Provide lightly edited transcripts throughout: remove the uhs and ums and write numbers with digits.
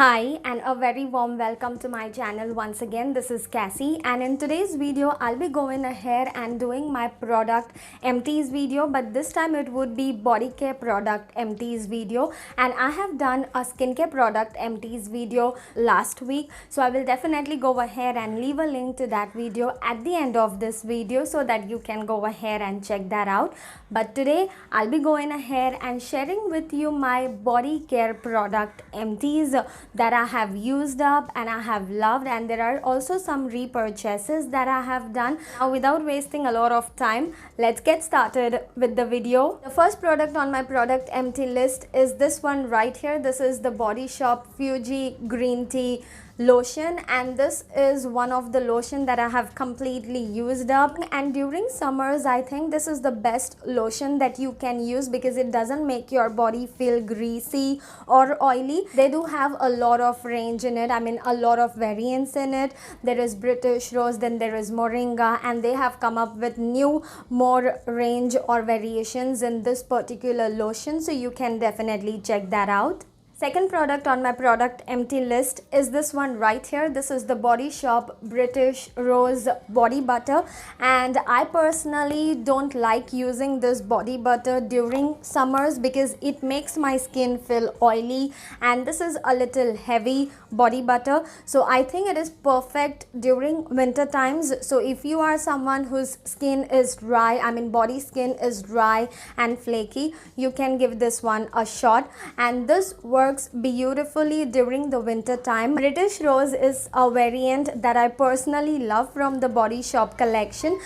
Hi and a very warm welcome to my channel once again. This is Cassie and in today's video I'll be going ahead and doing my product empties video, but this time it would be body care product empties video, and I have done a skincare product empties video last week, so I will definitely go ahead and leave a link to that video at the end of this video so that you can go ahead and check that out. But today I'll be going ahead and sharing with you my body care product empties that I have used up and I have loved, and there are also some repurchases that I have done. Now without wasting a lot of time, let's get started with the video. The first product on my product empty list is this one right here. This is the Body Shop Fuji Green Tea lotion, and this is one of the lotion that I have completely used up, and during summers I think this is the best lotion that you can use because it doesn't make your body feel greasy or oily. They do have a lot of range in it, I mean a lot of variants in it. There is British Rose, then there is Moringa, and they have come up with new more range or variations in this particular lotion, so you can definitely check that out. Second product on my product empty list is this one right here. This is the Body Shop British Rose body butter, and I personally don't like using this body butter during summers because it makes my skin feel oily, and this is a little heavy body butter, so I think it is perfect during winter times. So if you are someone whose skin is dry, I mean body skin is dry and flaky, you can give this one a shot, and this works beautifully during the winter time. British Rose is a variant that I personally love from the Body Shop collection.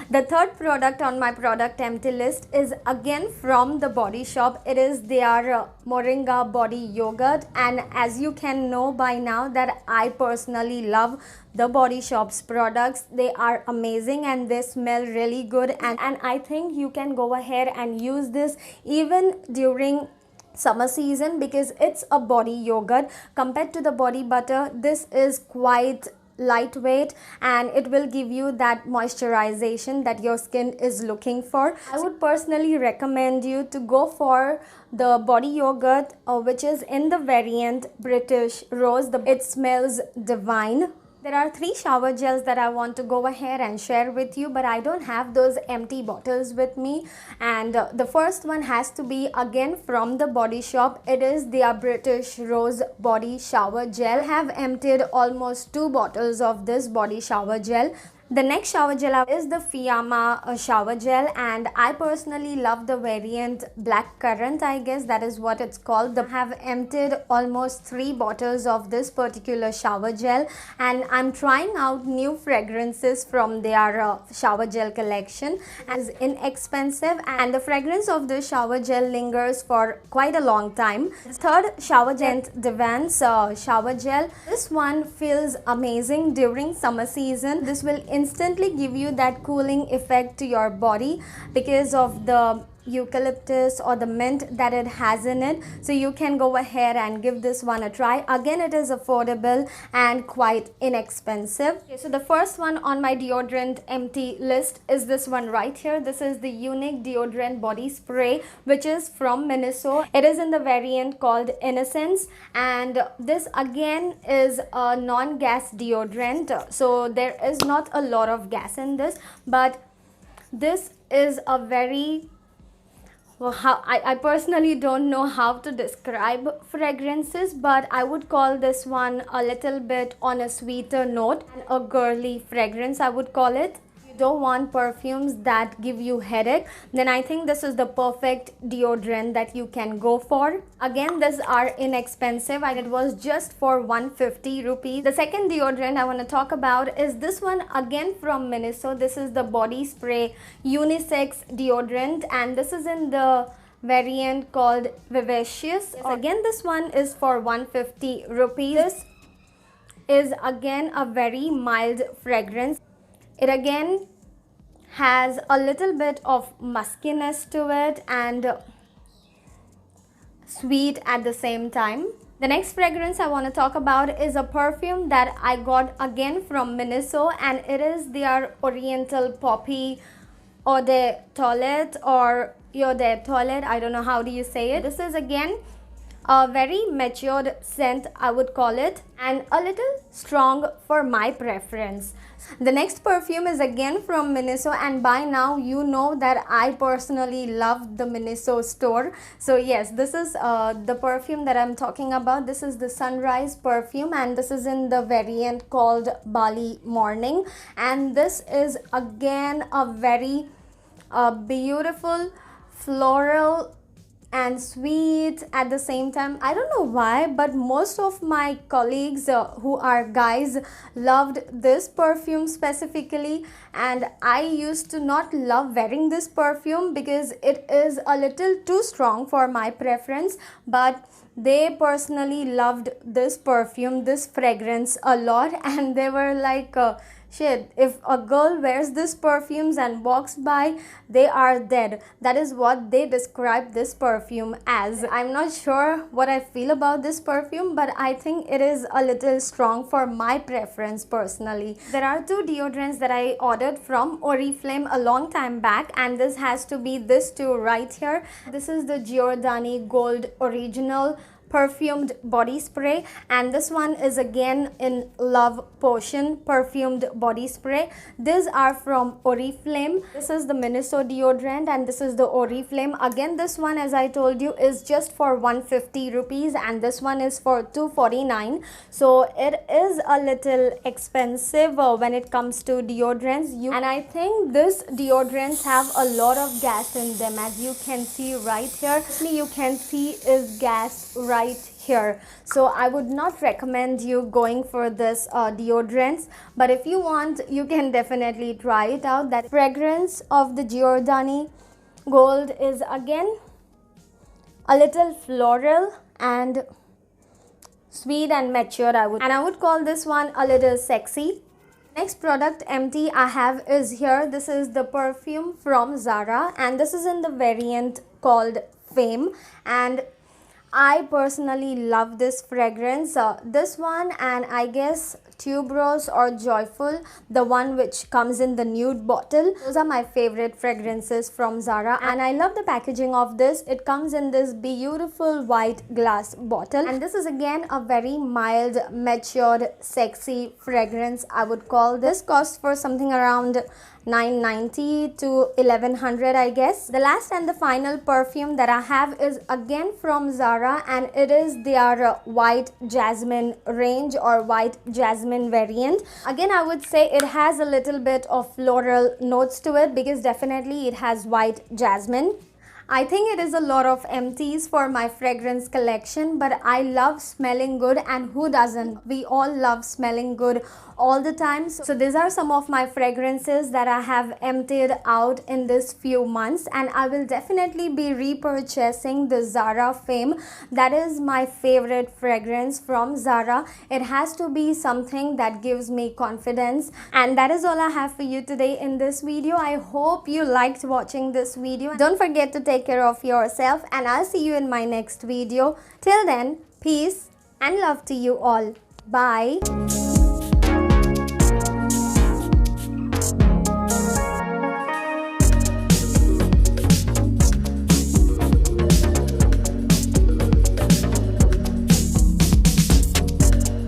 The third product on my product empty list is again from the Body Shop. It is their Moringa body yogurt, and as you can know by now that I personally love the Body Shop's products. They are amazing and they smell really good, and I think you can go ahead and use this even during summer season because it's a body yogurt. Compared to the body butter, this is quite lightweight and it will give you that moisturization that your skin is looking for. I would personally recommend you to go for the body yogurt which is in the variant British Rose. It smells divine. There are 3 shower gels that I want to go ahead and share with you, but I don't have those empty bottles with me. And the first one has to be again from the Body Shop. It is their British Rose body shower gel. I have emptied almost 2 bottles of this body shower gel. The next shower gel is the Fiyama shower gel, and I personally love the variant Black Currant, I guess that is what it's called. I have emptied almost 3 bottles of this particular shower gel, and I'm trying out new fragrances from their shower gel collection. It's inexpensive and the fragrance of the shower gel lingers for quite a long time. Third shower gel, Devance shower gel. This one feels amazing during summer season. This will instantly give you that cooling effect to your body because of the eucalyptus or the mint that it has in it, so you can go ahead and give this one a try. Again, it is affordable and quite inexpensive. Okay, so the first one on my deodorant empty list is this one right here. This is the Unique deodorant body spray which is from Miniso. It is in the variant called Innocence, and this again is a non-gas deodorant, so there is not a lot of gas in this, but this is a very I personally don't know how to describe fragrances, but I would call this one a little bit on a sweeter note and a girly fragrance, I would call it. Don't want perfumes that give you headache, then I think this is the perfect deodorant that you can go for. Again, these are inexpensive and it was just for 150 rupees. The second deodorant I want to talk about is this one again from Miniso. This is the body spray unisex deodorant, and this is in the variant called Vivacious. Again, this one is for 150 rupees. This is again a very mild fragrance. It again has a little bit of muskiness to it and sweet at the same time. The next fragrance I want to talk about is a perfume that I got again from Miniso, and it is their Oriental Poppy Eau de Toilette or Eau de Toilette. I don't know how do you say it. This is again a very matured scent, I would call it, and a little strong for my preference. The next perfume is again from Miniso, and by now you know that I personally love the Miniso store. So yes, this is the perfume that I'm talking about. This is the Sunrise perfume, and this is in the variant called Bali Morning, and this is again a very beautiful floral and sweet at the same time. I don't know why, but most of my colleagues who are guys loved this perfume specifically, and I used to not love wearing this perfume because it is a little too strong for my preference, but they personally loved this perfume, this fragrance a lot, and they were like, shit, if a girl wears this perfumes and walks by, they are dead. That is what they describe this perfume as. I'm not sure what I feel about this perfume, but I think it is a little strong for my preference personally. There are two deodorants that I ordered from Oriflame a long time back, and this has to be this two right here. This is the Giordani Gold Original perfumed body spray, and this one is again in Love Potion perfumed body spray. These are from Oriflame. This is the Miniso deodorant, and this is the Oriflame. Again, this one, as I told you, is just for 150 rupees, and this one is for 249. So it is a little expensive when it comes to deodorants. And I think this deodorants have a lot of gas in them, as you can see right here. You can see is gas right here, so I would not recommend you going for this deodorants, but if you want, you can definitely try it out. That fragrance of the Giordani Gold is again a little floral and sweet and mature, I would call this one a little sexy. Next product empty I have is here. This is the perfume from Zara, and this is in the variant called Fame, and I personally love this fragrance. This one, and I guess Tuberose or Joyful, the one which comes in the nude bottle. Those are my favorite fragrances from Zara, and I love the packaging of this. It comes in this beautiful white glass bottle, and this is again a very mild, matured, sexy fragrance, I would call. This costs for something around 990 to 1100, I guess. The last and the final perfume that I have is again from Zara, and it is their White Jasmine range or White Jasmine variant. Again, I would say it has a little bit of floral notes to it because definitely it has white jasmine. I think it is a lot of empties for my fragrance collection, but I love smelling good, and who doesn't? We all love smelling good all the time. So these are some of my fragrances that I have emptied out in this few months, and I will definitely be repurchasing the Zara Fame. That is my favorite fragrance from Zara. It has to be something that gives me confidence, and that is all I have for you today in this video. I hope you liked watching this video. Don't forget to take care of yourself, and I'll see you in my next video. Till then, peace and love to you all. Bye.